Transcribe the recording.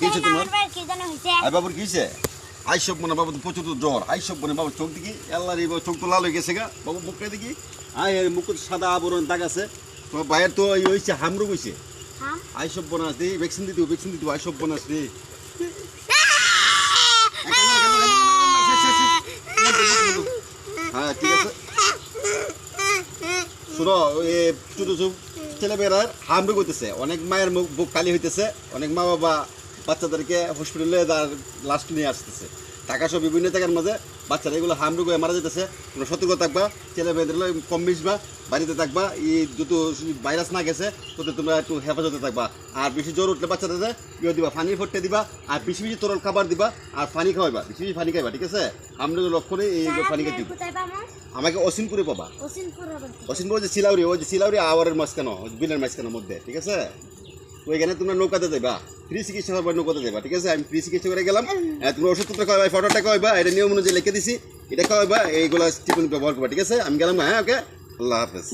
কিছু তোমার আই বাবুর কি হয়েছে? আইসব মনে বাবু তো প্রচুর জ্বর, আইসব মনে বাবু চোখ দেখি আল্লাহ রে চোখ তো লাল হয়ে গেছে গা বাবু, মুখটা দেখি আয় মুখ সাদা আবরণ দাগ আছে। তোমার বাইরের তো এই হয়েছে হামরু হয়েছে। আইসব বনাস দি ভ্যাকসিন দিতে আইসব বনাস রে। হ্যাঁ ঠিক আছে, শুনো ছোট ছোট ছেলেমেয়েরার হামরু করতেছে, অনেক মায়ের বুক খালি হইতেছে, অনেক মা বাবা বাচ্চাদেরকে হসপিটালে লাস্ট নিয়ে আসতেছে, টাকা সব বিভিন্ন জায়গার মাঝে বাচ্চারা এগুলো হামরু করে মারা যেতেছে। তোমরা সতর্ক থাকবা, ছেলে মেয়েদের কম মিশবা, বাড়িতে থাকবা, এই যত ভাইরাস না গেছে তোদের তোমরা একটু হেফাজতে থাকবা। আর বেশি জ্বর উঠলে বাচ্চাদের ইয়ে দিবা, পানি ফটতে দিবা, আর বেশি বেশি তরল খাবার দিবা, আর পানি খাওয়াইবা, বেশি বেশি পানি খাইবা, ঠিক আছে? আমরা লক্ষ্যে এই পানি খাই দিব। আমাকে অসিনপুরে পাবা, অসিনপুরে যে সিলাউরি, ওই যে সিলাউরি আওয়ারের মাঝখানো, বিলের মাঝখানোর মধ্যে, ঠিক আছে? ওইখানে তোমরা নৌকাতে যাবা, ফ্রি চিকিৎসা করবা, নৌকাতে যাবা, ঠিক আছে? আমি ফ্রি চিকিৎসা করে গেলাম। তোমরা ওষুধপত্র খাওয়াবা, ফটোটা খাওয়াবা, এটা নিয়ম অনুযায়ী লিখে দিছি, এটা খাওয়াবা, এইগুলো টিফিন ব্যবহার করবা, ঠিক আছে? আমি গেলাম, হ্যাঁ ওকে, আল্লাহ হাফেজ।